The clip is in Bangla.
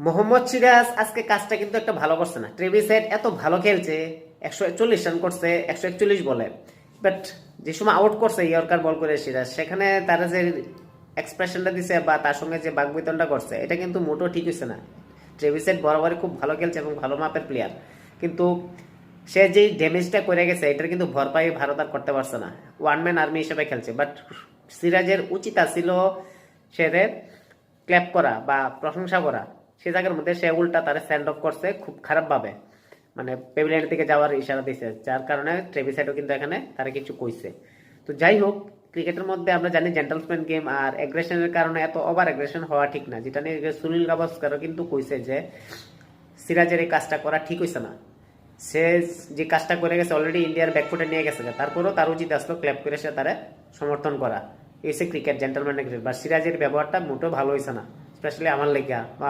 মোহাম্মদ সিরাজ আজকে কাজটা কিন্তু একটা ভালো করছে না। ট্রেভিস হেড এত ভালো খেলছে, 141 রান করছে 141 বলে, বাট যে সময় আউট করছে ইয়র্কার বল করে সিরাজ, সেখানে তারা যে এক্সপ্রেশনটা দিছে বা তার সঙ্গে যে বাকবিতনটা করছে, এটা কিন্তু মোটেও ঠিক হয়েছে না। ট্রেভিস হেড বরাবরই খুব ভালো খেলছে এবং ভালো মাপের প্লেয়ার, কিন্তু সে যে ড্যামেজটা করে গেছে এটার কিন্তু ভরপাই ভারত আর করতে পারছে না। ওয়ান ম্যান আর্মি হিসেবে খেলছে, বাট সিরাজের উচিত ছিল সে ক্ল্যাপ করা বা প্রশংসা করা। সে জায়গার মধ্যে সে উল্টা তারা স্যান্ড অফ করছে খুব খারাপ ভাবে, মানে পেভিলিয়নের দিকে যাওয়ার ইশারা দিছে, যার কারণে ট্রেভিস হেডও কিন্তু এখানে তারা কিছু কইছে। তো যাই হোক, ক্রিকেটের মধ্যে আমরা জানি জেন্টলম্যান গেম, আর অ্যাগ্রেশনের কারণে এত ওভার অ্যাগ্রেশন হওয়া ঠিক না, যেটা নিয়ে সুনীল গাভাস্কারও কিন্তু কইছে যে সিরাজের এই কাজটা করা ঠিক হইছে না। সে যে কাজটা করে গেছে অলরেডি ইন্ডিয়ার ব্যাকফুটে নিয়ে গেছে, তারপরেও তার উচিত আসলো ক্ল্যাপ করে সে তারা সমর্থন করা। এসে ক্রিকেট জেন্টলম্যান ক্রিকেট, বা সিরাজের ব্যবহারটা মোটেও ভালো হয়েছে না, স্পেশালি আমার লেগা।